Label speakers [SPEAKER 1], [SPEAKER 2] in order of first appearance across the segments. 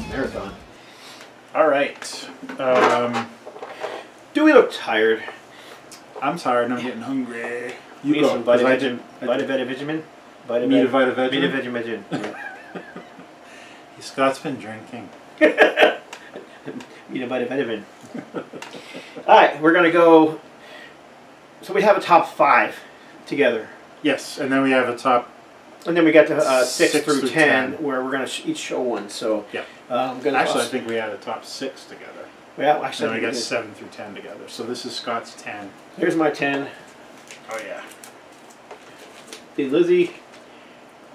[SPEAKER 1] Marathon.
[SPEAKER 2] All right.
[SPEAKER 1] Do we look tired?
[SPEAKER 2] I'm tired and I'm getting hungry.
[SPEAKER 1] You
[SPEAKER 2] go.
[SPEAKER 1] Some vitamin. Vitamin.
[SPEAKER 2] Scott's been drinking.
[SPEAKER 1] Vitamin. All right, we're gonna go. So we have a top 5 together.
[SPEAKER 2] Yes, and then we have a top.
[SPEAKER 1] And then we got to 6 through 10, where we're going to each show one. So
[SPEAKER 2] yeah,
[SPEAKER 1] actually,
[SPEAKER 2] I think we had a top 6 together.
[SPEAKER 1] Yeah, actually,
[SPEAKER 2] and then we got 7 through 10 together. So this is Scott's 10.
[SPEAKER 1] Here's my 10.
[SPEAKER 2] Oh yeah.
[SPEAKER 1] Thin Lizzy.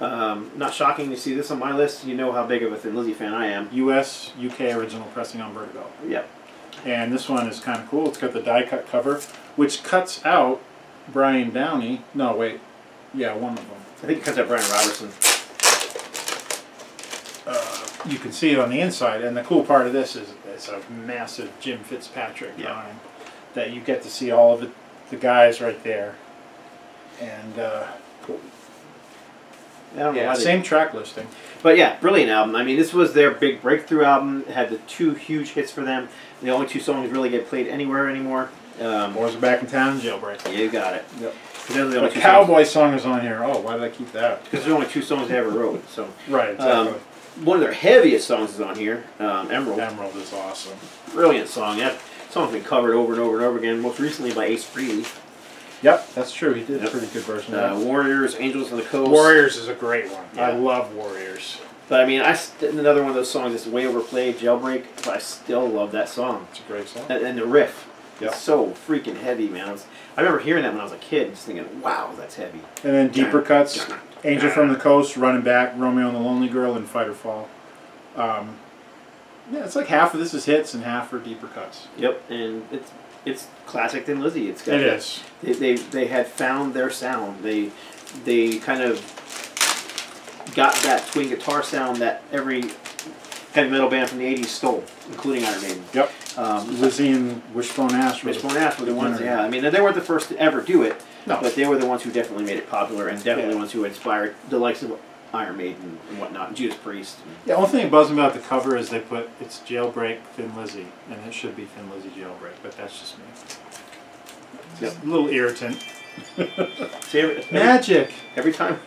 [SPEAKER 1] Not shocking to see this on my list. You know how big of a Thin Lizzy fan I am.
[SPEAKER 2] U.S. UK original pressing on Vertigo.
[SPEAKER 1] Yep. And
[SPEAKER 2] this one is kind of cool. It's got the die cut cover, which cuts out Brian Downey. No, wait. Yeah, one of them.
[SPEAKER 1] I think it cuts out Brian Robertson.
[SPEAKER 2] You can see it on the inside, and the cool part of this is it's a massive Jim Fitzpatrick drawing that you get to see all of the guys right there. And yeah, same track listing.
[SPEAKER 1] But yeah, brilliant album. I mean, this was their big breakthrough album. It had the 2 huge hits for them. The only 2 songs really get played anywhere anymore.
[SPEAKER 2] Boys Are Back in Town, Jailbreak.
[SPEAKER 1] You got it. Yep.
[SPEAKER 2] The Cowboy song is on here. Oh, why did I keep that?
[SPEAKER 1] Because there's only 2 songs they ever wrote. So
[SPEAKER 2] right, exactly.
[SPEAKER 1] One of their heaviest songs is on here, Emerald.
[SPEAKER 2] Emerald is awesome.
[SPEAKER 1] Brilliant song. That song's been covered over and over and over again, most recently by Ace Frehley.
[SPEAKER 2] Yep, that's true. He did a pretty good version of that.
[SPEAKER 1] Warriors, Angels on the Coast.
[SPEAKER 2] Warriors is a great one.
[SPEAKER 1] Yeah.
[SPEAKER 2] I love Warriors.
[SPEAKER 1] But I mean, another one of those songs that's way overplayed, Jailbreak, but I still love that song.
[SPEAKER 2] It's a great song.
[SPEAKER 1] And the riff.
[SPEAKER 2] Yep.
[SPEAKER 1] It's so freaking heavy, man. I remember hearing that when I was a kid, just thinking, wow, that's heavy.
[SPEAKER 2] And then deeper cuts, Angel from the Coast, Running Back, Romeo and the Lonely Girl, and Fight or Fall. Yeah, it's like half of this is hits and half are deeper cuts.
[SPEAKER 1] Yep, and it's classic Thin Lizzy. It
[SPEAKER 2] is.
[SPEAKER 1] They had found their sound. They kind of got that twin guitar sound that every heavy metal band from the 80s stole, including Iron Maiden.
[SPEAKER 2] Yep. Lizzy and Wishbone Ash.
[SPEAKER 1] Wishbone Ash were the ones, yeah. I mean, they weren't the first to ever do it,
[SPEAKER 2] no.
[SPEAKER 1] But they were the ones who definitely made it popular and definitely the ones who inspired the likes of Iron Maiden and whatnot, Judas Priest.
[SPEAKER 2] The only thing that bugs me about the cover is they put, it's Jailbreak Thin Lizzy, and it should be Thin Lizzy Jailbreak, but that's just me. It's a little irritant.
[SPEAKER 1] See,
[SPEAKER 2] Magic!
[SPEAKER 1] Every time.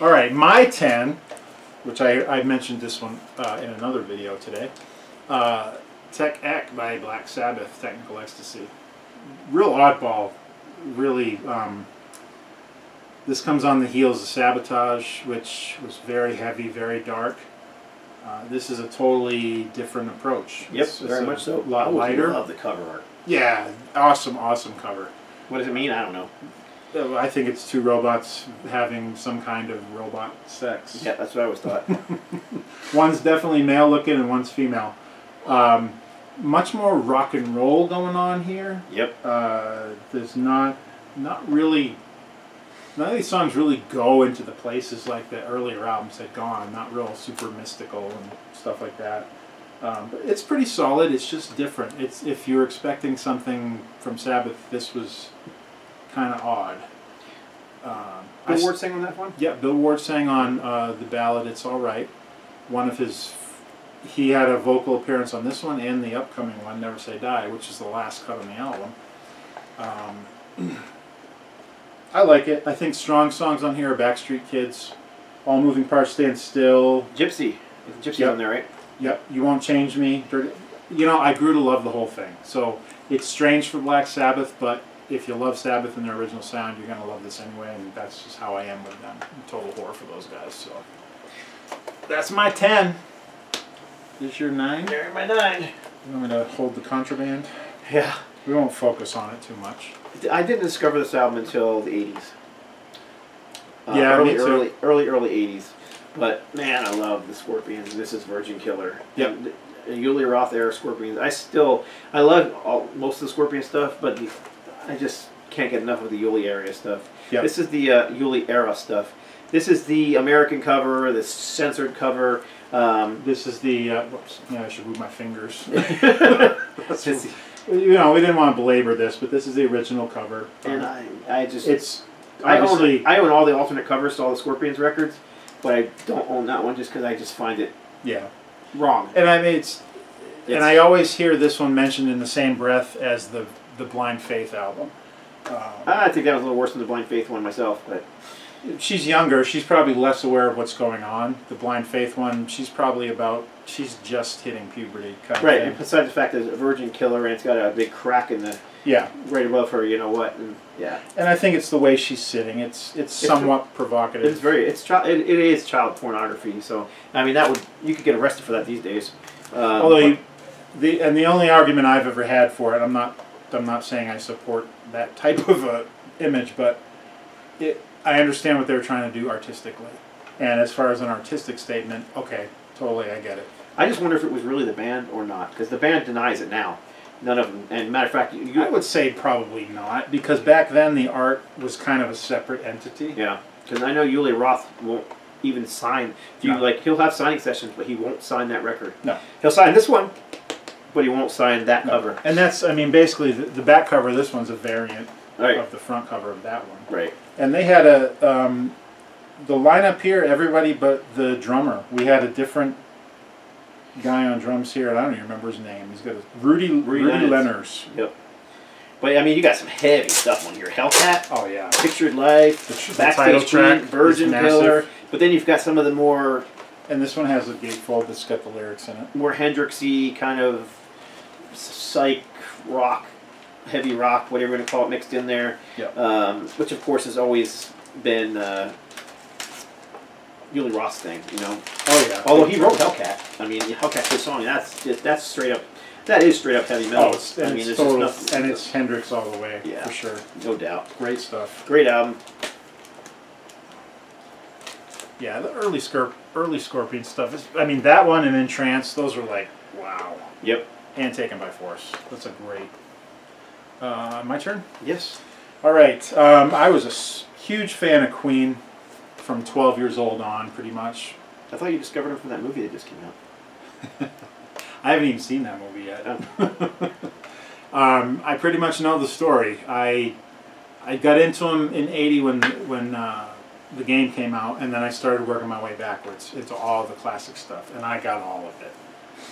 [SPEAKER 2] All right, my 10, which I mentioned this one in another video today. Tech Ek by Black Sabbath, Technical Ecstasy. Real oddball, really. This comes on the heels of Sabotage, which was very heavy, very dark. This is a totally different approach.
[SPEAKER 1] Yep,
[SPEAKER 2] it's
[SPEAKER 1] very much so.
[SPEAKER 2] A lot lighter.
[SPEAKER 1] I love the cover art.
[SPEAKER 2] Yeah, awesome, awesome cover.
[SPEAKER 1] What does it mean? I don't know.
[SPEAKER 2] I think it's 2 robots having some kind of robot sex.
[SPEAKER 1] Yeah, that's what I always thought.
[SPEAKER 2] One's definitely male looking and one's female. Much more rock and roll going on here.
[SPEAKER 1] Yep.
[SPEAKER 2] There's not really, none of these songs really go into the places like the earlier albums had gone. Not real super mystical and stuff like that. But it's pretty solid. It's just different. It's, if you're expecting something from Sabbath, this was kind of odd.
[SPEAKER 1] Bill Ward sang on that one?
[SPEAKER 2] Yeah, Bill Ward sang on the ballad It's All Right. One of his, he had a vocal appearance on this one and the upcoming one, Never Say Die, which is the last cut on the album. I like it. I think strong songs on here are Backstreet Kids, All Moving Parts Stand Still.
[SPEAKER 1] Gypsy. Gypsy's on there, right?
[SPEAKER 2] Yep. You Won't Change Me. You know, I grew to love the whole thing. So it's strange for Black Sabbath, but if you love Sabbath and their original sound, you're going to love this anyway, and that's just how I am with them. I'm total whore for those guys. So that's my 10. This your 9?
[SPEAKER 1] There's my 9.
[SPEAKER 2] You want me to hold the contraband?
[SPEAKER 1] Yeah.
[SPEAKER 2] We won't focus on it too much.
[SPEAKER 1] I didn't discover this album until the 80s.
[SPEAKER 2] Yeah,
[SPEAKER 1] early 80s. But man, I love the Scorpions. This is Virgin Killer.
[SPEAKER 2] Yep.
[SPEAKER 1] Julia Roth era Scorpions. I love most of the Scorpion stuff, but can't get enough of the Yuli area stuff.
[SPEAKER 2] Yep.
[SPEAKER 1] This is the Yuli era stuff. This is the American cover, the censored cover.
[SPEAKER 2] This is the. Whoops. Yeah, I should move my fingers.
[SPEAKER 1] This is-
[SPEAKER 2] You know, we didn't want to belabor this, but this is the original cover.
[SPEAKER 1] and I just
[SPEAKER 2] It's
[SPEAKER 1] I
[SPEAKER 2] obviously.
[SPEAKER 1] own all the alternate covers to all the Scorpions records, but I don't own that one just because I just find it
[SPEAKER 2] Yeah.
[SPEAKER 1] wrong.
[SPEAKER 2] And I mean, and I always hear this one mentioned in the same breath as the Blind Faith album.
[SPEAKER 1] I think that was a little worse than the Blind Faith one myself, but
[SPEAKER 2] She's younger. She's probably less aware of what's going on. The Blind Faith one, she's just hitting puberty. Kind
[SPEAKER 1] right.
[SPEAKER 2] of
[SPEAKER 1] And besides the fact that it's a virgin killer and it's got a big crack in the right above her, you know what? And yeah.
[SPEAKER 2] And I think it's the way she's sitting. It's somewhat provocative.
[SPEAKER 1] It is child pornography. So I mean you could get arrested for that these days.
[SPEAKER 2] Although the only argument I've ever had for it, I'm not saying I support that type of image, but I understand what they're trying to do artistically. And as far as an artistic statement, okay, totally, I get it.
[SPEAKER 1] I just wonder if it was really the band or not, because the band denies it now. None of them. And matter of fact,
[SPEAKER 2] I would say probably not, because back then the art was kind of a separate entity.
[SPEAKER 1] Yeah, because I know Yuli Roth won't even sign. He'll have signing sessions, but he won't sign that record.
[SPEAKER 2] No,
[SPEAKER 1] he'll sign this one, but he won't sign that cover.
[SPEAKER 2] And that's, I mean, basically the back cover of this one's a variant
[SPEAKER 1] right.
[SPEAKER 2] of the front cover of that one.
[SPEAKER 1] Right.
[SPEAKER 2] And they had the lineup here, everybody but the drummer. We had a different guy on drums here, and I don't even remember his name. He's got Rudy Lenners.
[SPEAKER 1] Yep. But I mean, you got some heavy stuff on here. Hellcat.
[SPEAKER 2] Oh yeah.
[SPEAKER 1] Pictured Life.
[SPEAKER 2] The title track.
[SPEAKER 1] Virgin Killer. But then you've got some of the more.
[SPEAKER 2] And this one has a gatefold that's got the lyrics in it.
[SPEAKER 1] More Hendrixy kind of psych rock, heavy rock, whatever you want to call it, mixed in there.
[SPEAKER 2] Yep.
[SPEAKER 1] Which of course has always been Yuli Roth's thing, you know.
[SPEAKER 2] Oh yeah.
[SPEAKER 1] Although he wrote Hellcat. I mean, Hellcat's his song. That's straight up. That is straight up heavy metal.
[SPEAKER 2] It's Hendrix all the way.
[SPEAKER 1] Yeah,
[SPEAKER 2] for sure.
[SPEAKER 1] No doubt.
[SPEAKER 2] Great stuff.
[SPEAKER 1] Great album.
[SPEAKER 2] Yeah, the early Scorpion stuff is. I mean, that one and In Trance, those are like wow.
[SPEAKER 1] Yep.
[SPEAKER 2] And Taken by Force. That's a great. My turn?
[SPEAKER 1] Yes.
[SPEAKER 2] All right. I was a huge fan of Queen from 12 years old on, pretty much.
[SPEAKER 1] I thought you discovered him from that movie that just came out.
[SPEAKER 2] I haven't even seen that movie yet. I pretty much know the story. I got into him in '80 when the game came out, and then I started working my way backwards into all the classic stuff, and I got all of it.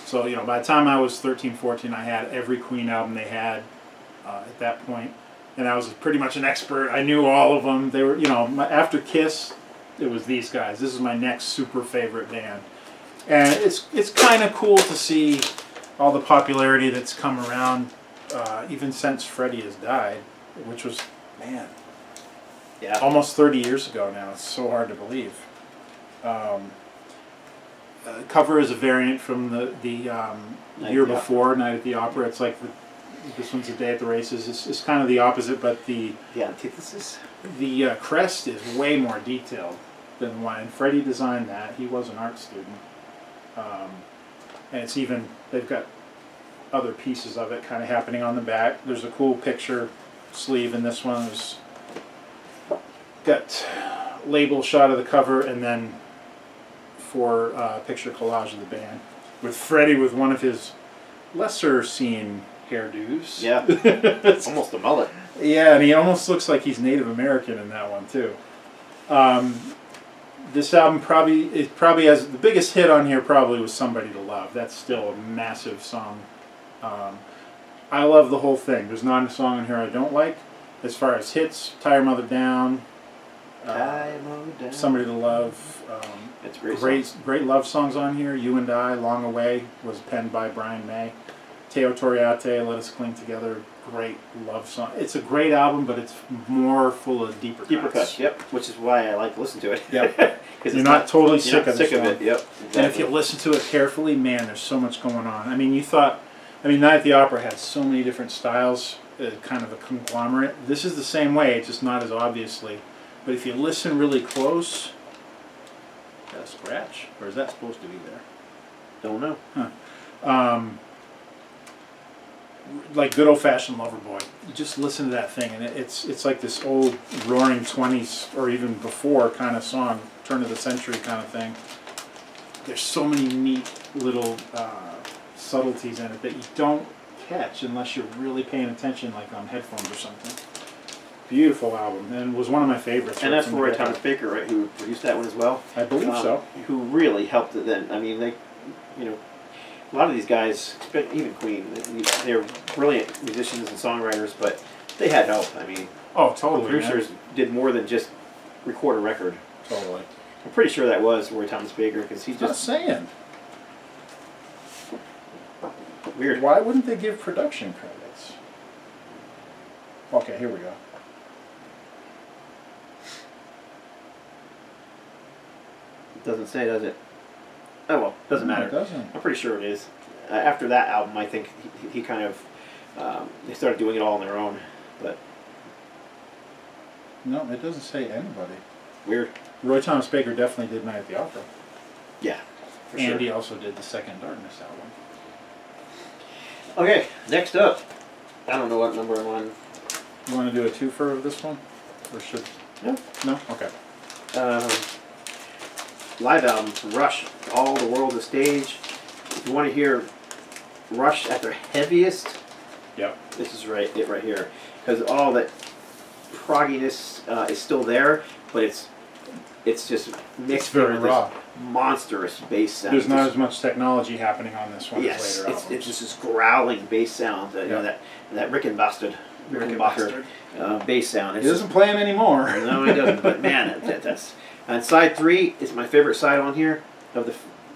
[SPEAKER 2] So, you know, by the time I was 13, 14, I had every Queen album they had at that point, and I was pretty much an expert. I knew all of them. They were, you know, after Kiss, it was these guys. This is my next super favorite band. And it's kind of cool to see all the popularity that's come around, even since Freddie has died, which was, man,
[SPEAKER 1] yeah,
[SPEAKER 2] almost 30 years ago now. It's so hard to believe. Cover is a variant from the year before, Night at the Opera. It's like this one's A Day at the Races. It's kind of the opposite, but the
[SPEAKER 1] antithesis.
[SPEAKER 2] The crest is way more detailed than one. Freddie designed that. He was an art student. And it's even, they've got other pieces of it kind of happening on the back. There's a cool picture sleeve in this one. There's got label shot of the cover, and then for picture collage of the band with Freddie with one of his lesser seen hairdos.
[SPEAKER 1] Yeah, it's almost a mullet.
[SPEAKER 2] Yeah, and he almost looks like he's Native American in that one too. This album probably has the biggest hit on here. Probably was "Somebody to Love." That's still a massive song. I love the whole thing. There's not a song on here I don't like. As far as hits, "Tie Your Mother Down," "Somebody to Love."
[SPEAKER 1] It's
[SPEAKER 2] great love songs on here. "You and I," "Long Away" was penned by Brian May. "Teo Toriate," "Let Us Cling Together." Great love song. It's a great album, but it's more full of deeper cuts.
[SPEAKER 1] Yep. Which is why I like to listen to it.
[SPEAKER 2] Yep. Because you're not totally sick of
[SPEAKER 1] it. Yep. Exactly.
[SPEAKER 2] And if you listen to it carefully, man, there's so much going on. I mean, Night at the Opera had so many different styles, kind of a conglomerate. This is the same way, just not as obviously. But if you listen really close, got a scratch, or is that supposed to be there?
[SPEAKER 1] Don't know.
[SPEAKER 2] Huh. like good old-fashioned Loverboy. You just listen to that thing, and it's like this old roaring 20s or even before kind of song, turn of the century kind of thing. There's so many neat little subtleties in it that you don't catch unless you're really paying attention, like on headphones or something. Beautiful album, and was one of my favorites.
[SPEAKER 1] And that's Roy Thomas Baker, right, who produced that one as well.
[SPEAKER 2] I believe so.
[SPEAKER 1] Who really helped it then. I mean, they, you know, a lot of these guys, even Queen, they're brilliant musicians and songwriters, but they had help. I mean,
[SPEAKER 2] oh, totally.
[SPEAKER 1] The producers did more than just record a record.
[SPEAKER 2] Totally.
[SPEAKER 1] I'm pretty sure that was Roy Thomas Baker because he just.
[SPEAKER 2] Not saying.
[SPEAKER 1] Weird.
[SPEAKER 2] Why wouldn't they give production credits? Okay, here we go.
[SPEAKER 1] It doesn't say, does it? Oh well, doesn't matter.
[SPEAKER 2] It doesn't.
[SPEAKER 1] I'm pretty sure it is. After that album, I think he kind of they started doing it all on their own, but
[SPEAKER 2] no, it doesn't say anybody.
[SPEAKER 1] Weird.
[SPEAKER 2] Roy Thomas Baker definitely did Night at the Opera.
[SPEAKER 1] Yeah, for
[SPEAKER 2] and
[SPEAKER 1] sure.
[SPEAKER 2] he also did the Second Darkness album.
[SPEAKER 1] Okay, next up. I don't know what number I'm on.
[SPEAKER 2] You want to do a twofer of this one, or should?
[SPEAKER 1] No.
[SPEAKER 2] No. Okay.
[SPEAKER 1] Live album from Rush, All the World the Stage. If you want to hear Rush at their heaviest,
[SPEAKER 2] yep,
[SPEAKER 1] this is it right here, because all that progginess is still there, but it's just mixed
[SPEAKER 2] it's very
[SPEAKER 1] with
[SPEAKER 2] raw.
[SPEAKER 1] This monstrous bass sound.
[SPEAKER 2] There's not as much technology happening on this one
[SPEAKER 1] yes,
[SPEAKER 2] as later albums.
[SPEAKER 1] it's just this growling bass sound. You know, that Rickenbacker bass sound.
[SPEAKER 2] It doesn't play him anymore.
[SPEAKER 1] No, it doesn't. But man, that's. And side 3 is my favorite side on here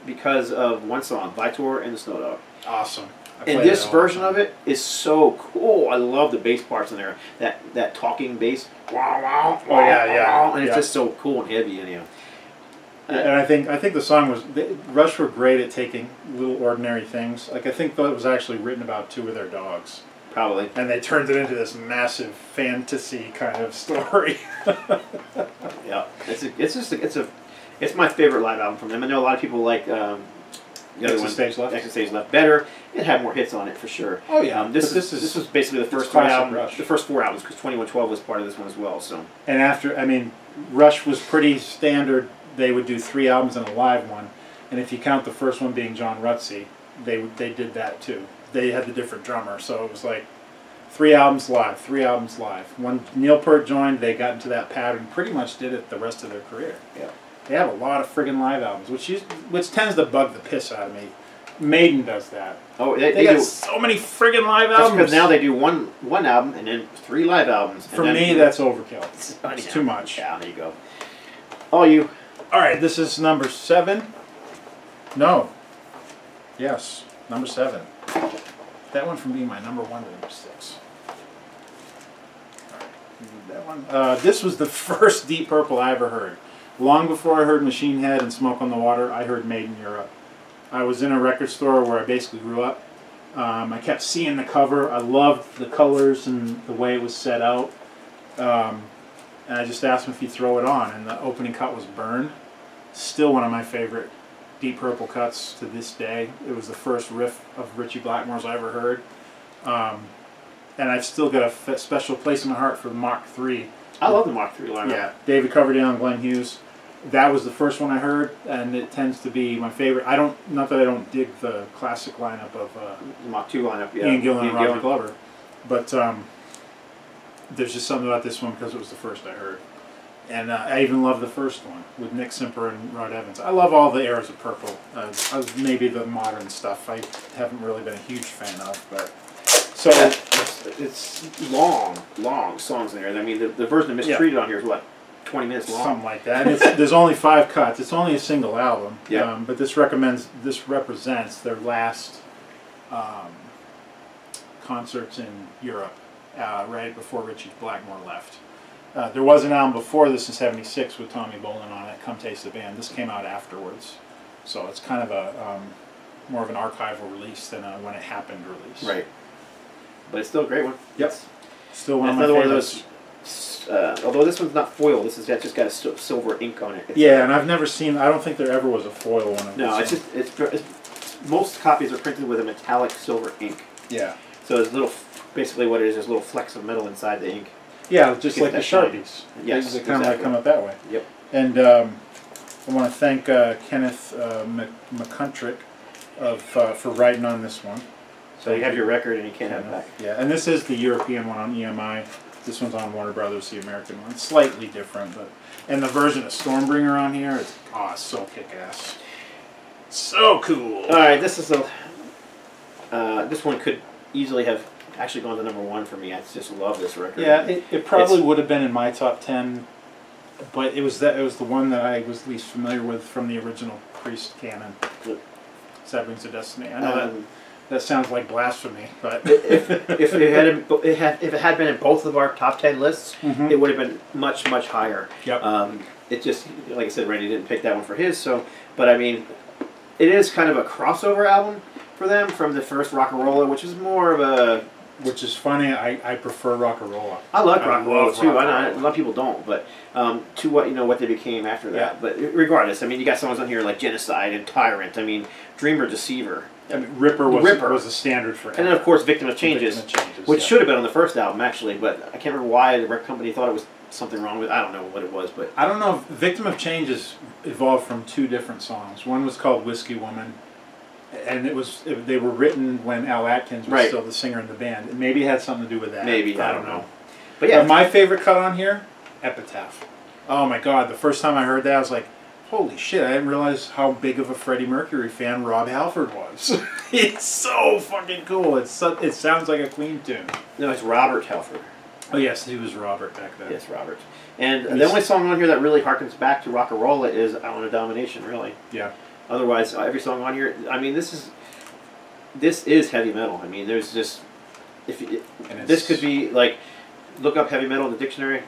[SPEAKER 1] because of one song, Vitor and the Snow Dog.
[SPEAKER 2] Awesome.
[SPEAKER 1] And this version of it is so cool. I love the bass parts in there. That talking bass. Wow, wow,
[SPEAKER 2] oh yeah.
[SPEAKER 1] And it's just so cool and heavy, and
[SPEAKER 2] and I think the song was Rush were great at taking little ordinary things. Like I think that it was actually written about 2 of their dogs.
[SPEAKER 1] Probably.
[SPEAKER 2] And they turned it into this massive fantasy kind of story.
[SPEAKER 1] Yeah, it's my favorite live album from them. I know a lot of people like the other one,
[SPEAKER 2] Stage Left.
[SPEAKER 1] Exit Stage Left, better. It had more hits on it for sure.
[SPEAKER 2] Oh yeah,
[SPEAKER 1] this was basically the first 4 albums.
[SPEAKER 2] Rush.
[SPEAKER 1] The first 4 albums, because 2112 was part of this one as well. So.
[SPEAKER 2] And after, I mean, Rush was pretty standard. They would do 3 albums and a live one, and if you count the first one being John Rutsey, they did that too. They had the different drummer, so it was like 3 albums live, 3 albums live. When Neil Peart joined, they got into that pattern, pretty much did it the rest of their career.
[SPEAKER 1] Yeah.
[SPEAKER 2] They have a lot of friggin' live albums, which tends to bug the piss out of me. Maiden does that.
[SPEAKER 1] Oh,
[SPEAKER 2] they got so many friggin' live albums.
[SPEAKER 1] Because now they do one album and then 3 live albums.
[SPEAKER 2] For me, that's overkill. It's too much.
[SPEAKER 1] Yeah, there you go. All you.
[SPEAKER 2] All right, this is number 7. No. Yes, number 7. That went from being my number 1 to number 6. All right, that one. This was the first Deep Purple I ever heard. Long before I heard Machine Head and Smoke on the Water, I heard Maiden Europe. I was in a record store where I basically grew up. I kept seeing the cover. I loved the colors and the way it was set out. And I just asked him if he'd throw it on, and the opening cut was Burn. Still one of my favorite Deep Purple cuts to this day. It was the first riff of Ritchie Blackmore's I ever heard. And I've still got a special place in my heart for the Mach 3.
[SPEAKER 1] I love the Mach 3 lineup.
[SPEAKER 2] Yeah, David Coverdale and Glenn Hughes. That was the first one I heard, and it tends to be my favorite. Not that I don't dig the classic lineup of
[SPEAKER 1] the Mach 2 lineup, yeah.
[SPEAKER 2] Ian Gillan and Roger Glover, but there's just something about this one because it was the first I heard. And I even love the first one with Nick Simper and Rod Evans. I love all the eras of Purple. Maybe the modern stuff I haven't really been a huge fan of, but so
[SPEAKER 1] it's long songs in there. I mean, the version of Mistreated on here is what, 20 minutes long,
[SPEAKER 2] something like that. And there's only 5 cuts. It's only a single album.
[SPEAKER 1] Yeah.
[SPEAKER 2] But this represents their last concerts in Europe, right before Ritchie Blackmore left. There was an album before this in '76 with Tommy Bolin on it, Come Taste the Band. This came out afterwards. So it's kind of a more of an archival release than a when it happened release.
[SPEAKER 1] Right. But it's still a great one.
[SPEAKER 2] Yep.
[SPEAKER 1] It's
[SPEAKER 2] still one of my favorites.
[SPEAKER 1] Although this one's not foil, this has just got a silver ink on it.
[SPEAKER 2] And I've never seen. I don't think there ever was a foil one of
[SPEAKER 1] No,
[SPEAKER 2] this.
[SPEAKER 1] it's most copies are printed with a metallic silver ink.
[SPEAKER 2] Yeah.
[SPEAKER 1] So there's little, basically what it is little flecks of metal inside the ink.
[SPEAKER 2] Yeah, just
[SPEAKER 1] Get
[SPEAKER 2] like the
[SPEAKER 1] that shine.
[SPEAKER 2] Sharpies.
[SPEAKER 1] Yes,
[SPEAKER 2] They kind of like
[SPEAKER 1] exactly.
[SPEAKER 2] come out that way.
[SPEAKER 1] Yep.
[SPEAKER 2] And I want to thank Kenneth McCuntrick for writing on this one.
[SPEAKER 1] So you have your record and you can't have it back.
[SPEAKER 2] Yeah, and this is the European one on EMI. This one's on Warner Brothers, the American one. It's slightly different, but and the version of Stormbringer on here, it's so kick-ass. So cool.
[SPEAKER 1] All right, this is this one could easily have actually gone to #1 for me. I just love this record.
[SPEAKER 2] Yeah, it probably would have been in my top 10, but it was the one that I was least familiar with from the original Priest canon. Seven Rings of Destiny. I know that sounds like blasphemy, but
[SPEAKER 1] if it had been in both of our top 10 lists, it would have been much higher.
[SPEAKER 2] Yep.
[SPEAKER 1] It just, like I said, Randy didn't pick that one for his. So, but I mean, it is kind of a crossover album for them from the first Rock-a-Rolla, which is more of a.
[SPEAKER 2] Which is funny. I prefer Rock-a-Rolla.
[SPEAKER 1] I like Rock-a-Rolla too. I know
[SPEAKER 2] Rock-a-Rolla.
[SPEAKER 1] a lot of people don't, but to what they became after that.
[SPEAKER 2] Yeah.
[SPEAKER 1] But regardless, I mean, you got songs on here like Genocide and Tyrant. I mean, Dreamer, Deceiver.
[SPEAKER 2] I mean, Ripper was a standard for him.
[SPEAKER 1] And then, of course, Victim of Changes, which should have been on the first album, actually, but I can't remember why the record company thought it was something wrong with it. I don't know what it was, but...
[SPEAKER 2] I don't know if Victim of Changes evolved from two different songs. One was called Whiskey Woman, and they were written when Al Atkins was still the singer in the band. And maybe it had something to do with that.
[SPEAKER 1] Maybe, I don't know. But yeah.
[SPEAKER 2] My favorite cut on here, Epitaph. Oh my God, the first time I heard that, I was like, holy shit, I didn't realize how big of a Freddie Mercury fan Rob Halford was. It's so fucking cool. It sounds like a Queen tune.
[SPEAKER 1] No, it's Robert Halford.
[SPEAKER 2] Oh yes, he was Robert back then.
[SPEAKER 1] Yes, Robert. And the only song on here that really harkens back to Rock-a-Rolla is I Want a Domination, really.
[SPEAKER 2] Yeah.
[SPEAKER 1] Otherwise, every song on here, I mean, this is heavy metal. I mean, there's just... This could be, like, look up heavy metal in the dictionary,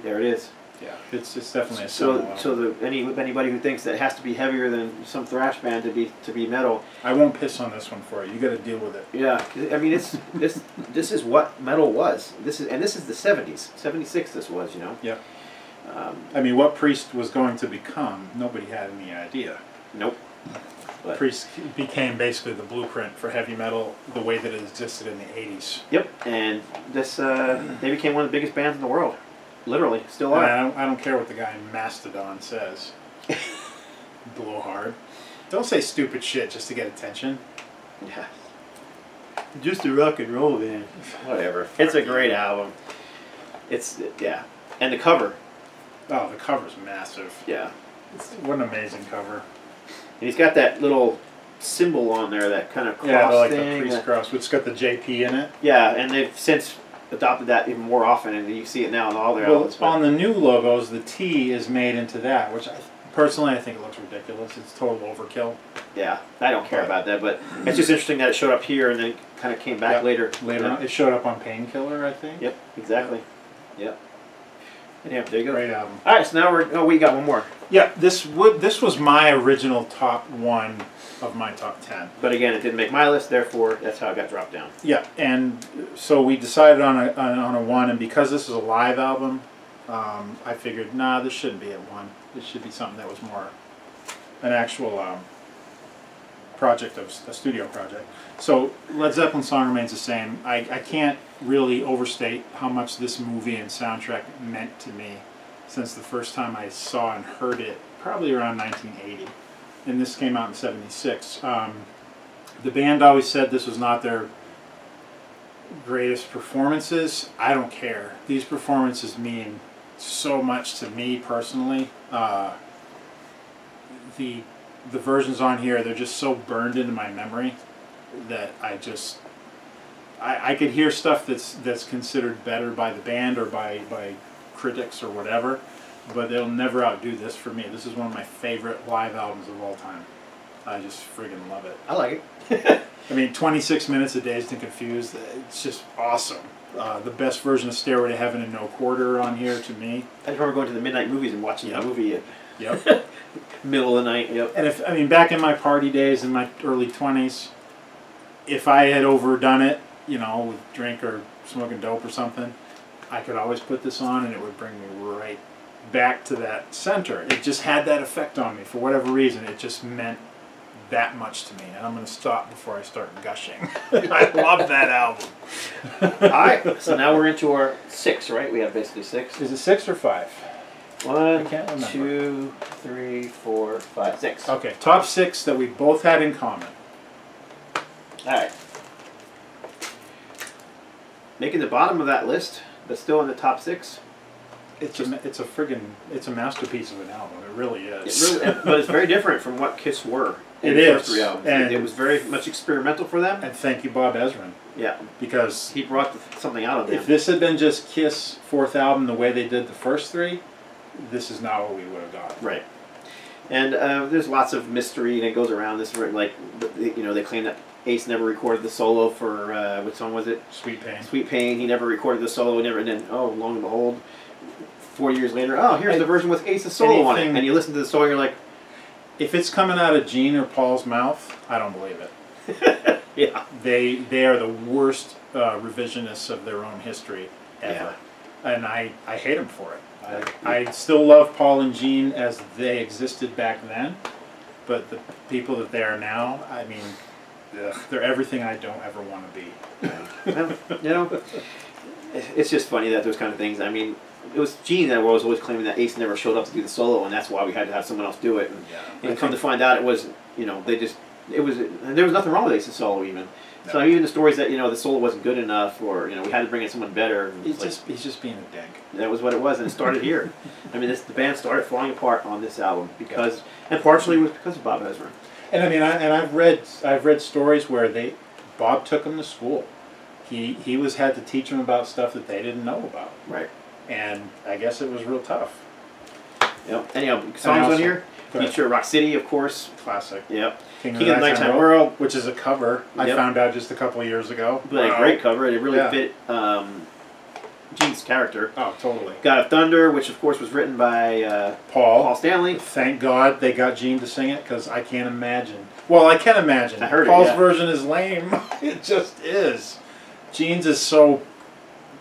[SPEAKER 1] there it is.
[SPEAKER 2] Yeah, it's definitely a
[SPEAKER 1] so anybody who thinks that it has to be heavier than some thrash band to be metal,
[SPEAKER 2] I won't piss on this one for you. You got to deal with it.
[SPEAKER 1] Yeah, I mean this is what metal was. This is the 70s, 76. This was, you know.
[SPEAKER 2] Yeah. I mean, what Priest was going to become, nobody had any idea.
[SPEAKER 1] Nope. But
[SPEAKER 2] Priest became basically the blueprint for heavy metal the way that it existed in the 80s.
[SPEAKER 1] Yep, and they became one of the biggest bands in the world. Literally, still are.
[SPEAKER 2] I don't care what the guy in Mastodon says. Blowhard. Don't say stupid shit just to get attention.
[SPEAKER 1] Yeah. Just a rock and roll band. Whatever. It's a great album. Yeah. And the cover.
[SPEAKER 2] Oh, the cover's massive.
[SPEAKER 1] Yeah.
[SPEAKER 2] What an amazing cover.
[SPEAKER 1] And he's got that little symbol on there, that kind of cross
[SPEAKER 2] like
[SPEAKER 1] thing.
[SPEAKER 2] The priest cross, which has got the JP in it.
[SPEAKER 1] Yeah, and they've since adopted that even more often, and you see it now in all their albums.
[SPEAKER 2] On the new logos, the T is made into that, which personally I think it looks ridiculous. It's total overkill.
[SPEAKER 1] Yeah, I don't care about that, but it's just interesting that it showed up here and then kind of came back later.
[SPEAKER 2] Later on, it showed up on Painkiller, I think.
[SPEAKER 1] Yep, exactly. Yep. Yeah, there you go.
[SPEAKER 2] Great album.
[SPEAKER 1] All right, so now we got one more.
[SPEAKER 2] Yeah, this was my original top 1 of my top 10.
[SPEAKER 1] But again, it didn't make my list, therefore that's how it got dropped down.
[SPEAKER 2] Yeah, and so we decided on a 1, and because this is a live album, I figured, nah, this shouldn't be at 1. This should be something that was more an actual project, of a studio project. So Led Zeppelin song remains the same. I can't really overstate how much this movie and soundtrack meant to me since the first time I saw and heard it, probably around 1980. And this came out in '76. The band always said this was not their greatest performances. I don't care. These performances mean so much to me personally. The versions on here, they're just so burned into my memory that I could hear stuff that's considered better by the band or by critics or whatever, but they'll never outdo this for me. This is one of my favorite live albums of all time. I just friggin' love it.
[SPEAKER 1] I like it.
[SPEAKER 2] I mean, 26 minutes of Dazed and Confused, it's just awesome. The best version of Stairway to Heaven and No Quarter on here to me.
[SPEAKER 1] I just remember going to the midnight movies and watching the movie
[SPEAKER 2] Yep.
[SPEAKER 1] middle of the night. Yep.
[SPEAKER 2] And back in my party days in my early 20s, if I had overdone it, you know, with drink or smoking dope or something, I could always put this on and it would bring me right back to that center. It just had that effect on me for whatever reason. It just meant that much to me, and I'm going to stop before I start gushing. I love that album.
[SPEAKER 1] All right, so now we're into our 6, right? We have basically 6.
[SPEAKER 2] Is it 6 or 5?
[SPEAKER 1] 1,
[SPEAKER 2] can't remember.
[SPEAKER 1] 2, 3, 4, 5, 6.
[SPEAKER 2] Okay, top 6 that we both had in common.
[SPEAKER 1] All right. Making the bottom of that list, but still in the top 6.
[SPEAKER 2] It's a masterpiece of an album. It really is.
[SPEAKER 1] It really, but it's very different from what Kiss were. In
[SPEAKER 2] It
[SPEAKER 1] the
[SPEAKER 2] is.
[SPEAKER 1] First 3 albums.
[SPEAKER 2] And
[SPEAKER 1] it was very much experimental for them.
[SPEAKER 2] And thank you, Bob Ezrin.
[SPEAKER 1] Yeah,
[SPEAKER 2] Because
[SPEAKER 1] he brought something out of them.
[SPEAKER 2] if this had been just Kiss' 4th album the way they did the first 3, this is not what we would have got.
[SPEAKER 1] Right. And there's lots of mystery, and it goes around this, like, you know, they claim that Ace never recorded the solo for, what song was it?
[SPEAKER 2] Sweet Pain.
[SPEAKER 1] Sweet Pain. He never recorded the solo, and then, oh, lo and behold, 4 years later, oh, here's the version with Ace's solo on it. And you listen to the solo, you're like,
[SPEAKER 2] if it's coming out of Gene or Paul's mouth, I don't believe it.
[SPEAKER 1] yeah.
[SPEAKER 2] They are the worst revisionists of their own history ever.
[SPEAKER 1] Yeah.
[SPEAKER 2] And I hate them for it. I still love Paul and Gene as they existed back then, but the people that they are now, I mean, they're everything I don't ever want to be.
[SPEAKER 1] Well, you know, it's just funny that those kind of things, I mean, it was Gene that was always claiming that Ace never showed up to do the solo, and that's why we had to have someone else do it. And come to find out, it was, you know, there was nothing wrong with Ace's solo even. No. So even the stories that, you know, the solo wasn't good enough, or, you know, we had to bring in someone better.
[SPEAKER 2] He's just being a dick.
[SPEAKER 1] That was what it was, and it started here. I mean, the band started falling apart on this album because, and partially it was because of Bob Ezrin.
[SPEAKER 2] And I mean, I've read stories where Bob took him to school. He had to teach them about stuff that they didn't know about.
[SPEAKER 1] Right.
[SPEAKER 2] And I guess it was real tough.
[SPEAKER 1] Yep. Anyhow, songs on here feature Rock City, of course.
[SPEAKER 2] Classic.
[SPEAKER 1] Yep.
[SPEAKER 2] King of the Nighttime World, which is a cover. Yep. I found out just a couple of years ago.
[SPEAKER 1] But a great cover. It really fit Gene's character.
[SPEAKER 2] Oh, totally.
[SPEAKER 1] God of Thunder, which of course was written by
[SPEAKER 2] Paul
[SPEAKER 1] Stanley.
[SPEAKER 2] Thank God they got Gene to sing it, because I can't imagine. Well, I can imagine.
[SPEAKER 1] I heard
[SPEAKER 2] Paul's
[SPEAKER 1] it,
[SPEAKER 2] version is lame. It just is. Gene's is so...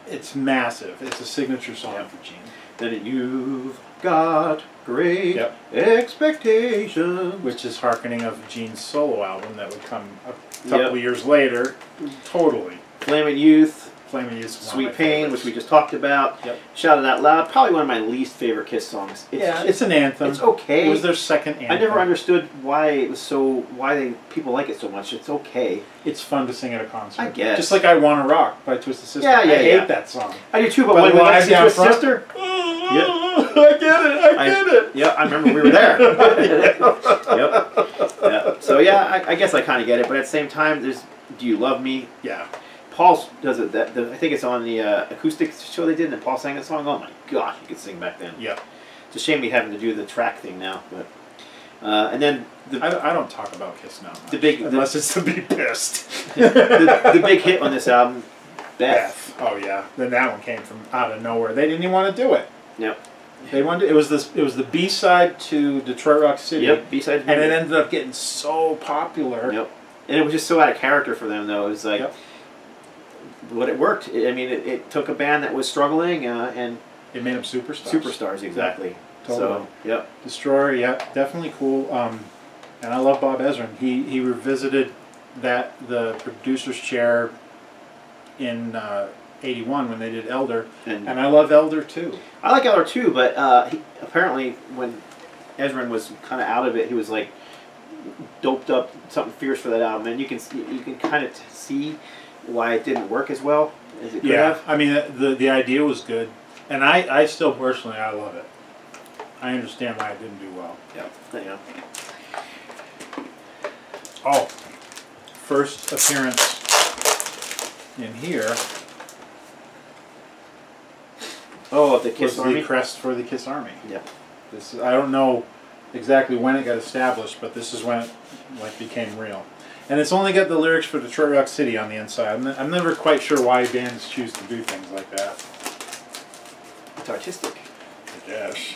[SPEAKER 2] It's massive. It's a signature song for Gene.
[SPEAKER 1] Then you've got great expectations.
[SPEAKER 2] Which is hearkening of Gene's solo album that would come a couple of years later. Totally.
[SPEAKER 1] Flamin' Youth.
[SPEAKER 2] Flamin' Youth.
[SPEAKER 1] Sweet Pain, which we just talked about. Yep. Shout It Out Loud. Probably one of my least favorite Kiss songs.
[SPEAKER 2] It's an anthem.
[SPEAKER 1] It's okay.
[SPEAKER 2] It was their second anthem.
[SPEAKER 1] I never understood why it was people like it so much. It's okay.
[SPEAKER 2] It's fun to sing at a concert.
[SPEAKER 1] I guess.
[SPEAKER 2] Just like I Wanna Rock by Twisted Sister.
[SPEAKER 1] Yeah,
[SPEAKER 2] I hate that song.
[SPEAKER 1] I do too, but when we went to see Twisted Sister...
[SPEAKER 2] I get it.
[SPEAKER 1] Yeah, I remember we were there. Yep. Yeah. So yeah, I guess I kind of get it, but at the same time, there's "Do You Love Me?"
[SPEAKER 2] Yeah.
[SPEAKER 1] Paul does it. I think it's on the acoustic show they did, and Paul sang that song. Oh my gosh, he could sing back then.
[SPEAKER 2] Yeah.
[SPEAKER 1] It's a shame we having to do the track thing now, but and then
[SPEAKER 2] I don't talk about Kiss now. Unless it's to be pissed.
[SPEAKER 1] the big hit on this album, Beth.
[SPEAKER 2] Oh yeah. Then that one came from out of nowhere. They didn't even want to do it.
[SPEAKER 1] Yep.
[SPEAKER 2] They wanted. It was the B-side to Detroit Rock City.
[SPEAKER 1] Yep. B-side.
[SPEAKER 2] And it ended up getting so popular.
[SPEAKER 1] Yep. And it was just so out of character for them, though. It was like, but it worked. I mean, it took a band that was struggling and
[SPEAKER 2] it made them superstars.
[SPEAKER 1] Superstars, exactly.
[SPEAKER 2] Yep. Totally.
[SPEAKER 1] So, yep.
[SPEAKER 2] Destroyer, yeah, definitely cool. And I love Bob Ezrin. He revisited the producer's chair in '81 when they did Elder, and I love Elder too.
[SPEAKER 1] I like Elder too, but apparently when Ezrin was kind of out of it, he was like doped up something fierce for that album, and you can kind of see why it didn't work as well as it could have.
[SPEAKER 2] I mean the idea was good, and I still personally I love it. I understand why it didn't do well.
[SPEAKER 1] Yeah.
[SPEAKER 2] Oh, first appearance in here.
[SPEAKER 1] Oh, the Kiss Army?
[SPEAKER 2] The crest for the Kiss Army.
[SPEAKER 1] Yep.
[SPEAKER 2] I don't know exactly when it got established, but this is when it became real. And it's only got the lyrics for Detroit Rock City on the inside. I'm never quite sure why bands choose to do things like that.
[SPEAKER 1] It's artistic.
[SPEAKER 2] I guess.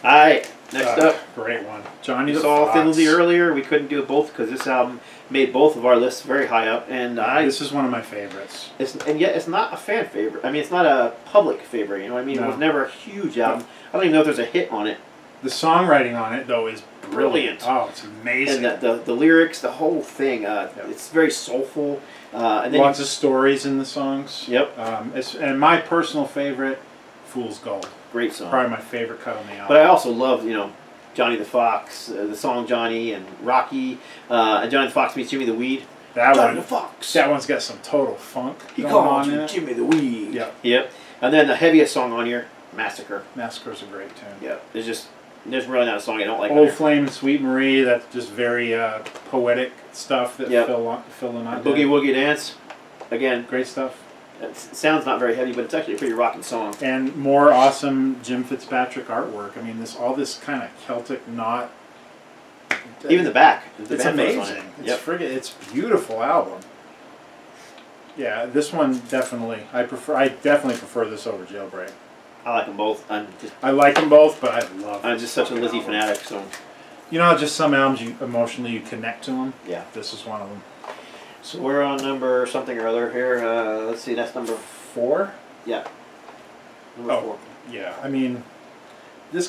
[SPEAKER 1] Alright, next up.
[SPEAKER 2] Great one. Johnny
[SPEAKER 1] You saw Fiddlesy earlier. We couldn't do it both because this album made both of our lists very high up. And
[SPEAKER 2] this is one of my favorites.
[SPEAKER 1] And yet it's not a fan favorite. I mean, it's not a public favorite. You know what I mean? No. It was never a huge album. I don't even know if there's a hit on it.
[SPEAKER 2] The songwriting on it, though, is
[SPEAKER 1] brilliant.
[SPEAKER 2] Oh, it's amazing.
[SPEAKER 1] And the lyrics, the whole thing, it's very soulful. And then
[SPEAKER 2] lots of stories in the songs.
[SPEAKER 1] Yep.
[SPEAKER 2] And my personal favorite, Fool's Gold.
[SPEAKER 1] Great song.
[SPEAKER 2] Probably my favorite cut on the album.
[SPEAKER 1] But I also love, Johnny the Fox, the song Johnny and Rocky, and Johnny the Fox meets Jimmy the Weed. Johnny the Fox.
[SPEAKER 2] That one's got some total funk.
[SPEAKER 1] He calls you Jimmy the Weed. Yep. And then the heaviest song on here, Massacre.
[SPEAKER 2] Massacre's a great tune.
[SPEAKER 1] Yeah. There's really not a song I don't like.
[SPEAKER 2] Old Flame and Sweet Marie, that's just very poetic stuff that Phil and I did.
[SPEAKER 1] Boogie Woogie Dance, again.
[SPEAKER 2] Great stuff.
[SPEAKER 1] It sounds not very heavy, but it's actually a pretty rocking song.
[SPEAKER 2] And more awesome Jim Fitzpatrick artwork. I mean, all this kind of Celtic knot.
[SPEAKER 1] Even the back.
[SPEAKER 2] It's amazing. It's a beautiful album. Yeah, this one definitely. I definitely prefer this over Jailbreak.
[SPEAKER 1] I like them both.
[SPEAKER 2] I like them both, but I love.
[SPEAKER 1] I'm just such a Lizzie fanatic, so.
[SPEAKER 2] Just some albums you connect to them.
[SPEAKER 1] Yeah.
[SPEAKER 2] This is one of them.
[SPEAKER 1] So we're on number something or other here. Let's see, that's number
[SPEAKER 2] 4.
[SPEAKER 1] Yeah. Number 4.
[SPEAKER 2] Yeah. I mean, this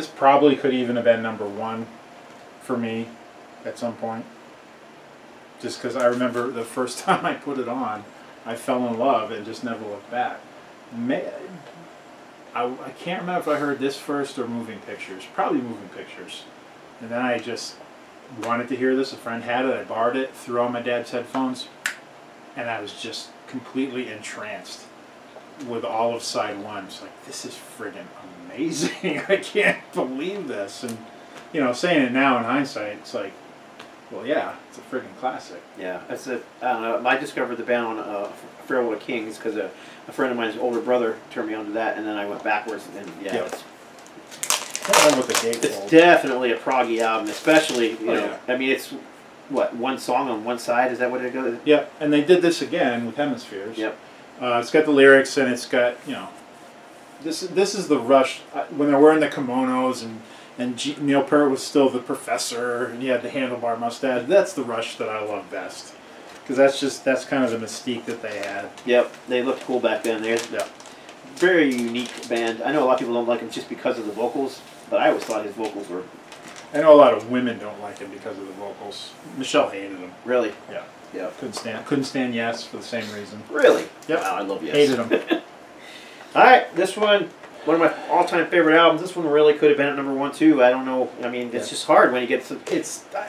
[SPEAKER 2] probably could even have been number 1 for me at some point. Just because I remember the first time I put it on, I fell in love and just never looked back. I can't remember if I heard this first or Moving Pictures. Probably Moving Pictures. And then I just wanted to hear this. A friend had it. I borrowed it, threw on my dad's headphones, and I was just completely entranced with all of side 1. It's like, this is friggin' amazing. I can't believe this. And, saying it now in hindsight, it's like, well, yeah, it's a friggin' classic.
[SPEAKER 1] Yeah, I don't know. I discovered the band on Farewell to Kings because a friend of mine's older brother turned me onto that, and then I went backwards, and
[SPEAKER 2] I don't know what the date
[SPEAKER 1] it's definitely a proggy album, especially, I mean, it's, one song on one side, is that what it goes?
[SPEAKER 2] Yep, and they did this again with Hemispheres.
[SPEAKER 1] Yep.
[SPEAKER 2] It's got the lyrics, and it's got, this is the Rush, when they're wearing the kimonos, and Neil Peart was still the professor, and he had the handlebar mustache. That's the Rush that I love best. Because that's kind of the mystique that they had.
[SPEAKER 1] Yep, they looked cool back then. Very unique band. I know a lot of people don't like him just because of the vocals, but I always thought his vocals were...
[SPEAKER 2] I know a lot of women don't like him because of the vocals. Michelle hated him.
[SPEAKER 1] Really?
[SPEAKER 2] Yeah.
[SPEAKER 1] Yeah.
[SPEAKER 2] Couldn't stand Yes for the same reason.
[SPEAKER 1] Really?
[SPEAKER 2] Yep.
[SPEAKER 1] Wow, I love Yes.
[SPEAKER 2] Hated him.
[SPEAKER 1] All right, this one of my all-time favorite albums. This one really could have been at number 1 too. I don't know. I mean, it's just hard when you get to...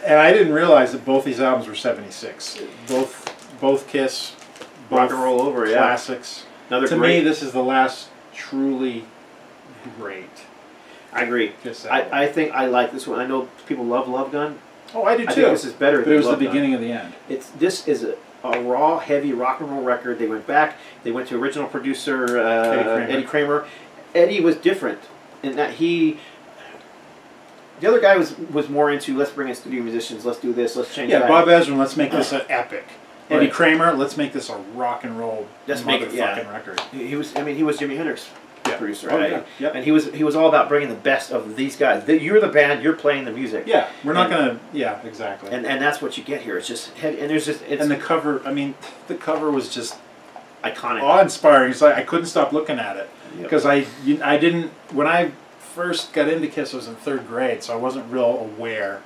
[SPEAKER 2] And I didn't realize that both these albums were 76. Both Kiss, both
[SPEAKER 1] Rock and Roll Over,
[SPEAKER 2] classics. To me, this is the last truly great.
[SPEAKER 1] I agree. I think I like this one. I know people love Love Gun.
[SPEAKER 2] Oh, I do too.
[SPEAKER 1] I think this is better than
[SPEAKER 2] Love Gun. But it was the beginning of the end.
[SPEAKER 1] This is a raw, heavy rock and roll record. They went back. They went to original producer Eddie Kramer. Eddie was different in that the other guy was more into, let's bring in studio musicians, let's do this, let's change that.
[SPEAKER 2] Bob Ezrin, let's make this an epic. Eddie Kramer, let's make this a rock and roll record.
[SPEAKER 1] He was Jimi Hendrix producer,
[SPEAKER 2] right?
[SPEAKER 1] And he was all about bringing the best of these guys. You're the band, you're playing the music.
[SPEAKER 2] Yeah, we're not gonna. Yeah, exactly.
[SPEAKER 1] And that's what you get here. It's just heavy, and there's just
[SPEAKER 2] and the cover. I mean, the cover was just
[SPEAKER 1] iconic,
[SPEAKER 2] awe-inspiring. It's like I couldn't stop looking at it because I didn't when I first got into Kiss. I was in 3rd grade, so I wasn't real aware,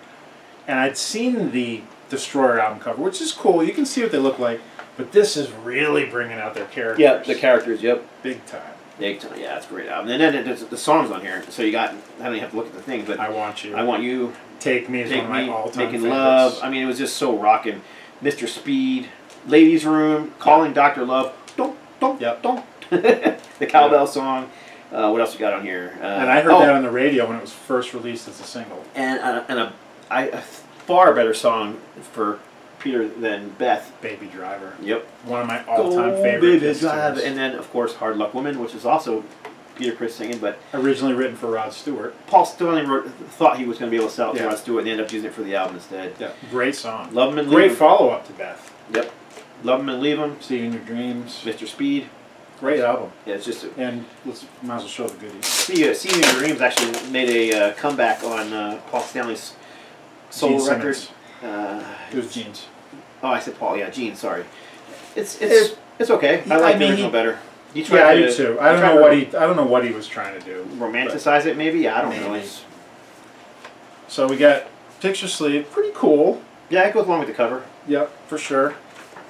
[SPEAKER 2] and I'd seen the Destroyer album cover, which is cool. You can see what they look like, but this is really bringing out their characters.
[SPEAKER 1] Yeah, the characters. Yep,
[SPEAKER 2] big time.
[SPEAKER 1] Big time. Yeah, it's a great album. And then there's the songs on here, so I don't even have to look at the thing. But
[SPEAKER 2] I Want You.
[SPEAKER 1] Take Me
[SPEAKER 2] is one of my all-time
[SPEAKER 1] Making
[SPEAKER 2] favorites.
[SPEAKER 1] Love. I mean, it was just so rocking. Mr. Speed, Ladies Room, Calling Dr. Love. Don't. The cowbell song. What else we got on here?
[SPEAKER 2] And I heard that on the radio when it was first released as a single.
[SPEAKER 1] And a far better song for Peter than Beth.
[SPEAKER 2] Baby Driver.
[SPEAKER 1] Yep.
[SPEAKER 2] One of my all-time favorite
[SPEAKER 1] Baby Driver. And then, of course, Hard Luck Woman, which is also Peter Criss singing, but
[SPEAKER 2] originally written for Rod Stewart.
[SPEAKER 1] Paul Sterling thought he was going to be able to sell it to Rod Stewart, and they ended up using it for the album instead.
[SPEAKER 2] Yeah, great song.
[SPEAKER 1] Love 'Em and
[SPEAKER 2] Great
[SPEAKER 1] Leave 'Em.
[SPEAKER 2] follow-up to Beth.
[SPEAKER 1] Yep. Love 'Em and Leave 'Em.
[SPEAKER 2] See You in Your Dreams.
[SPEAKER 1] Mr. Speed.
[SPEAKER 2] Great album.
[SPEAKER 1] Yeah, it's just...
[SPEAKER 2] And might as well show the goodies.
[SPEAKER 1] See You in Your Dreams actually made a comeback on Paul Stanley's solo record.
[SPEAKER 2] It was Gene's.
[SPEAKER 1] Oh, I said Paul. Yeah, Gene. Sorry. It's okay. I like the original better.
[SPEAKER 2] I do too. I don't know what he was trying to do.
[SPEAKER 1] Romanticize it, maybe. I don't know.
[SPEAKER 2] So we got picture sleeve, pretty cool.
[SPEAKER 1] Yeah, it goes along with the cover.
[SPEAKER 2] Yep, for sure.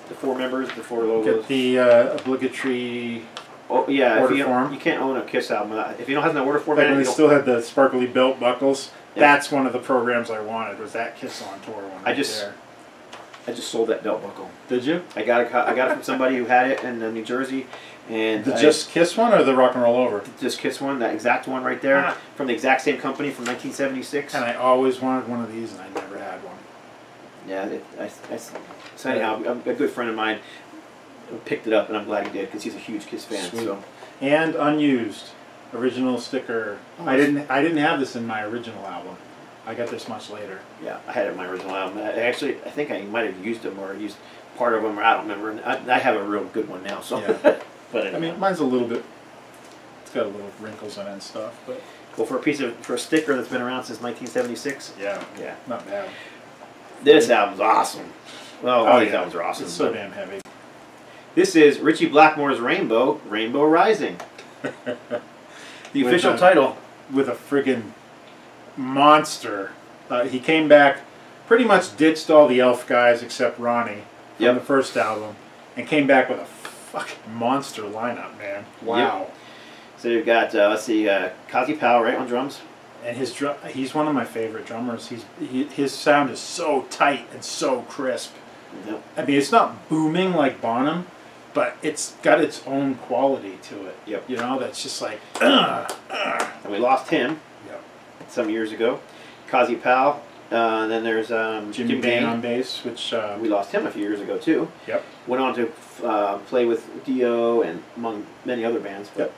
[SPEAKER 1] The 4 members, the 4 logos.
[SPEAKER 2] Get the obligatory
[SPEAKER 1] order
[SPEAKER 2] form.
[SPEAKER 1] You can't own a Kiss album if you don't have an order form.
[SPEAKER 2] Like when they still had the sparkly belt buckles.
[SPEAKER 1] Yep.
[SPEAKER 2] That's one of the programs I wanted. Was that Kiss on Tour one?
[SPEAKER 1] I just sold that belt buckle.
[SPEAKER 2] Did you?
[SPEAKER 1] I got it from somebody who had it in New Jersey, and
[SPEAKER 2] the Just Kiss one or the Rock and Roll Over?
[SPEAKER 1] Just Kiss one, that exact one right there, from the exact same company from 1976.
[SPEAKER 2] And I always wanted one of these, and I never had one.
[SPEAKER 1] Yeah, so anyhow, a good friend of mine picked it up, and I'm glad he did because he's a huge Kiss fan.
[SPEAKER 2] Sweet.
[SPEAKER 1] So.
[SPEAKER 2] And unused, original sticker.
[SPEAKER 1] Oh,
[SPEAKER 2] I didn't have this in my original album. I got this much later.
[SPEAKER 1] Yeah, I had it in my original album. I think I might have used them or used part of them, or I don't remember. And I have a real good one now. So,
[SPEAKER 2] yeah.
[SPEAKER 1] But
[SPEAKER 2] I mean, mine's a little bit. It's got a little wrinkles in it and stuff, but.
[SPEAKER 1] Well, for a sticker that's been around since 1976.
[SPEAKER 2] Yeah, not bad.
[SPEAKER 1] This album's awesome. Well, all these albums are awesome.
[SPEAKER 2] It's so damn heavy.
[SPEAKER 1] This is Richie Blackmore's Rainbow Rising. The official title.
[SPEAKER 2] With a friggin' monster. He came back, pretty much ditched all the Elf guys except Ronnie from the first album, and came back with a fucking monster lineup, man. Wow.
[SPEAKER 1] Yep. So you've got, let's see, Kazi Powell, right, on drums.
[SPEAKER 2] And he's one of my favorite drummers. His sound is so tight and so crisp.
[SPEAKER 1] Yep.
[SPEAKER 2] I mean, it's not booming like Bonham, but it's got its own quality to it.
[SPEAKER 1] Yep.
[SPEAKER 2] You know, that's just like.
[SPEAKER 1] And we lost him.
[SPEAKER 2] Yep.
[SPEAKER 1] Some years ago. Kazi Powell. Then there's
[SPEAKER 2] Jimmy Bain on bass, which
[SPEAKER 1] we lost him a few years ago too.
[SPEAKER 2] Yep.
[SPEAKER 1] Went on to play with Dio and among many other bands.
[SPEAKER 2] Yep.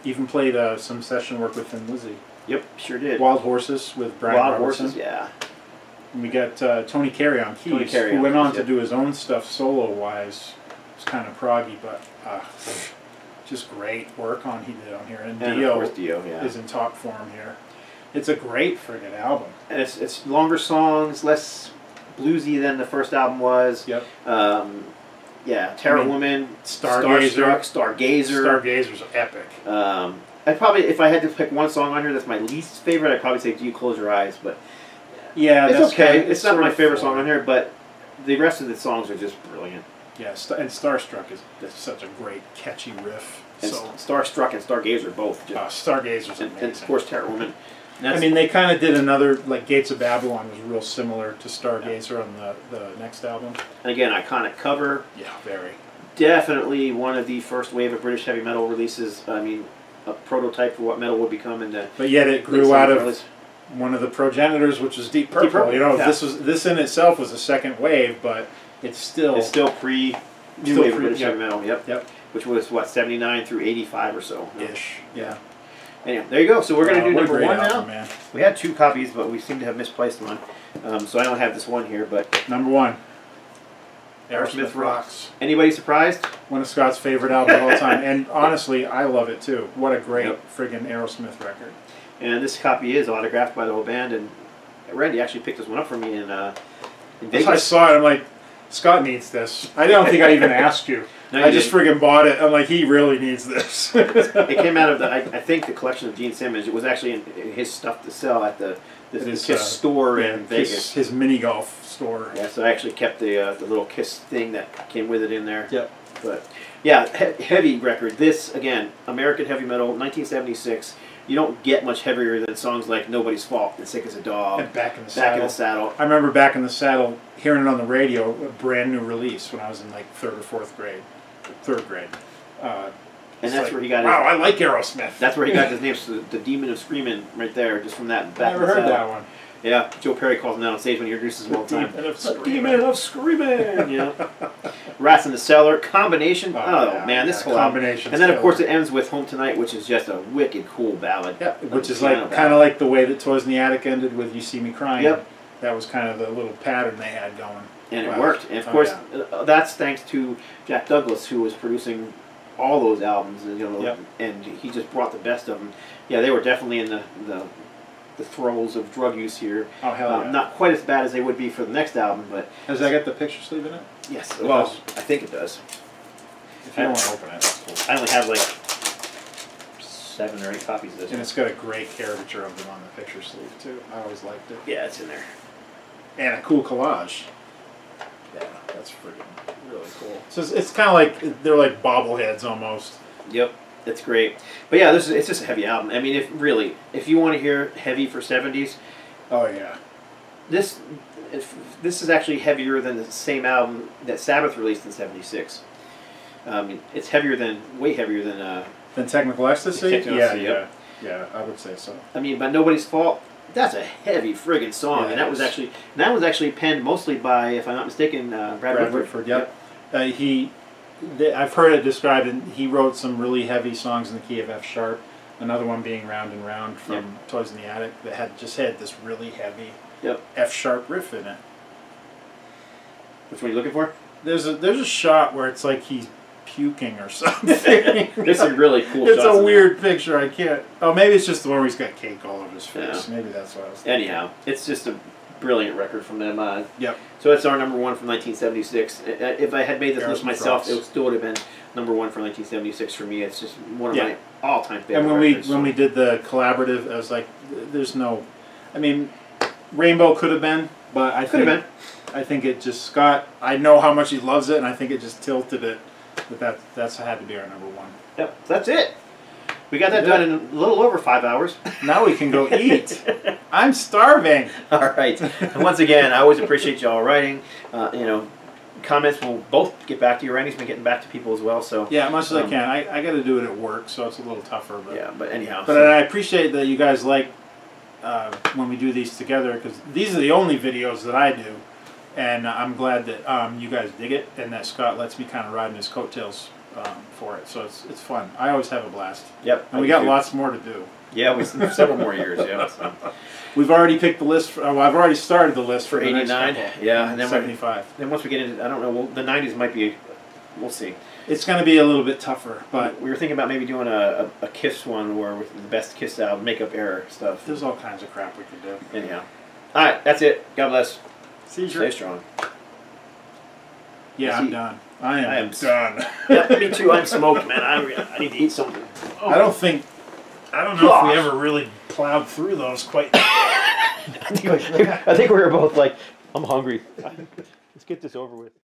[SPEAKER 2] Even played some session work with Thin Lizzy.
[SPEAKER 1] Yep, sure did.
[SPEAKER 2] Wild Horses with Brian Robertson.
[SPEAKER 1] Horses, yeah.
[SPEAKER 2] And we got Tony Carey on keys, who went on to do his own stuff solo-wise. It's kind of proggy, but just great work he did on here. And Dio,
[SPEAKER 1] of course Dio, yeah,
[SPEAKER 2] is in top form here. It's a great friggin' album.
[SPEAKER 1] And it's longer songs, less bluesy than the first album was.
[SPEAKER 2] Yep.
[SPEAKER 1] Yeah, Terror Woman,
[SPEAKER 2] Stargazer.
[SPEAKER 1] Stargazer's
[SPEAKER 2] epic.
[SPEAKER 1] I'd probably, if I had to pick one song on here that's my least favorite, I'd probably say "Do You Close Your Eyes," but
[SPEAKER 2] yeah,
[SPEAKER 1] it's okay. It's not my favorite song on here, but the rest of the songs are just brilliant.
[SPEAKER 2] Yeah, and Starstruck is such a great, catchy riff.
[SPEAKER 1] And Starstruck and Stargazer both.
[SPEAKER 2] Stargazer's amazing.
[SPEAKER 1] And of course, Terror Woman.
[SPEAKER 2] I mean, they kind of did another, like Gates of Babylon was real similar to Stargazer on the next album.
[SPEAKER 1] And again, iconic cover.
[SPEAKER 2] Yeah, very.
[SPEAKER 1] Definitely one of the first wave of British heavy metal releases. I mean, a prototype for what metal would become in the.
[SPEAKER 2] But yet it grew out of one of the progenitors, which was Deep Purple. Deep Purple. You know, this in itself was a second wave, but it's still
[SPEAKER 1] pre new wave of British heavy metal. Yep. Which was what, 79 through 85 or so.
[SPEAKER 2] Ish. Yeah.
[SPEAKER 1] Anyway, there you go. So we're going to do number 1 now.
[SPEAKER 2] Man.
[SPEAKER 1] We had 2 copies, but we seem to have misplaced one. So I don't have this one here, but
[SPEAKER 2] number 1.
[SPEAKER 1] Aerosmith Rocks. Anybody surprised?
[SPEAKER 2] One of Scott's favorite albums of all time, and honestly, I love it too. What a great friggin' Aerosmith record!
[SPEAKER 1] And this copy is autographed by the whole band. And Randy actually picked this one up for me in Vegas.
[SPEAKER 2] I saw it. I'm like, Scott needs this. I don't think I even asked you.
[SPEAKER 1] No,
[SPEAKER 2] I just friggin' bought it. I'm like, he really needs this.
[SPEAKER 1] It came out of I think the collection of Gene Simmons. It was actually in his stuff to sell at the Kiss store in Vegas.
[SPEAKER 2] His mini golf store.
[SPEAKER 1] Yeah, so I actually kept the little Kiss thing that came with it in there.
[SPEAKER 2] Yep.
[SPEAKER 1] But yeah, heavy record. This again, American heavy metal, 1976. You don't get much heavier than songs like "Nobody's Fault" and "Sick as a Dog."
[SPEAKER 2] And Back in the
[SPEAKER 1] Saddle.
[SPEAKER 2] I remember Back in the Saddle, hearing it on the radio, a brand new release when I was in like third grade.
[SPEAKER 1] And that's where he got.
[SPEAKER 2] Wow, I like Aerosmith.
[SPEAKER 1] That's where he got his name, the Demon of Screaming, right there, just from that.
[SPEAKER 2] I never heard that one.
[SPEAKER 1] Yeah, Joe Perry calls him that on stage when he introduces him all the time.
[SPEAKER 2] Demon of Screaming.
[SPEAKER 1] You know, Rats in the Cellar combination. Oh man, this whole
[SPEAKER 2] combination.
[SPEAKER 1] And then of course it ends with Home Tonight, which is just a wicked cool ballad.
[SPEAKER 2] Yeah, which is like kind of like the way that Toys in the Attic ended with "You See Me Crying."
[SPEAKER 1] Yep.
[SPEAKER 2] That was kind of the little pattern they had going.
[SPEAKER 1] And it worked. And of course, that's thanks to Jack Douglas, who was producing all those albums, and and he just brought the best of them. Yeah, they were definitely in the throes of drug use here.
[SPEAKER 2] Oh hell yeah!
[SPEAKER 1] Not quite as bad as they would be for the next album, but
[SPEAKER 2] has that got the picture sleeve in it?
[SPEAKER 1] Yes. Well, I think it does.
[SPEAKER 2] If you don't want to open it, that's cool.
[SPEAKER 1] I only have like 7 or 8 copies of this.
[SPEAKER 2] And it's got a great caricature of them on the picture sleeve too. I always liked it.
[SPEAKER 1] Yeah, it's in there.
[SPEAKER 2] And a cool collage. Yeah, that's freaking really cool. So it's kind of like, they're like bobbleheads almost. Yep,
[SPEAKER 1] it's great. But yeah, it's just a heavy album. I mean, if you want to hear heavy for 70s,
[SPEAKER 2] oh yeah,
[SPEAKER 1] this is actually heavier than the same album that Sabbath released in '76. It's way heavier than
[SPEAKER 2] Technical Ecstasy.
[SPEAKER 1] Yeah,
[SPEAKER 2] I would say so.
[SPEAKER 1] I mean, by Nobody's Fault. That's a heavy friggin' song, and that was actually penned mostly by, if I'm not mistaken, Brad Whitford.
[SPEAKER 2] Yep. I've heard it described, and he wrote some really heavy songs in the key of F sharp. Another one being Round and Round from Toys in the Attic that had this really heavy F sharp riff in it.
[SPEAKER 1] Which one are you looking for?
[SPEAKER 2] There's a shot where it's like he's puking or something.
[SPEAKER 1] There's some really cool
[SPEAKER 2] shots. It's a weird
[SPEAKER 1] there.
[SPEAKER 2] Picture. I can't. Oh, maybe it's just the one where he's got cake all over his face.
[SPEAKER 1] Yeah.
[SPEAKER 2] Maybe that's what I was thinking.
[SPEAKER 1] Anyhow, it's just a brilliant record from them.
[SPEAKER 2] Yep.
[SPEAKER 1] So it's our number 1 from 1976. If I had made this list myself, it still would have been number 1 from 1976 for me. It's just one of my all-time favorite records.
[SPEAKER 2] And when we did the collaborative, I was like, "There's no." I mean, Rainbow could have been, but I think it just Scott. I know how much he loves it, and I think it just tilted it. But that's had to be our number 1.
[SPEAKER 1] Yep, that's it. We got that done in a little over 5 hours.
[SPEAKER 2] Now we can go eat. I'm starving.
[SPEAKER 1] All right. And once again, I always appreciate y'all writing. Comments. We'll both get back to you. Randy's been getting back to people as well. So
[SPEAKER 2] yeah, as much as I can. I got to do it at work, so it's a little tougher. But
[SPEAKER 1] yeah, but anyhow.
[SPEAKER 2] But I appreciate that you guys like when we do these together, because these are the only videos that I do. And I'm glad that you guys dig it, and that Scott lets me kind of ride in his coattails for it. So it's fun. I always have a blast.
[SPEAKER 1] Yep.
[SPEAKER 2] And we got lots more to do.
[SPEAKER 1] Yeah, we several more years. Yeah. So.
[SPEAKER 2] We've already picked the list. I've already started the list
[SPEAKER 1] for 89. Yeah, and then
[SPEAKER 2] 75.
[SPEAKER 1] Then once we get into, I don't know. The 90s might be. We'll see.
[SPEAKER 2] It's going to be a little bit tougher, but
[SPEAKER 1] we were thinking about maybe doing a Kiss one, where with the best Kiss album, makeup era stuff.
[SPEAKER 2] There's all kinds of crap we could do.
[SPEAKER 1] Anyhow, all right, that's it. God bless.
[SPEAKER 2] Stay
[SPEAKER 1] strong.
[SPEAKER 2] Yeah, I'm done. I am done.
[SPEAKER 1] Yeah, me too. I'm smoked, man. I need to eat something. Oh.
[SPEAKER 2] I don't know if we ever really plowed through those quite.
[SPEAKER 1] I think we were both like, I'm hungry. Let's get this over with.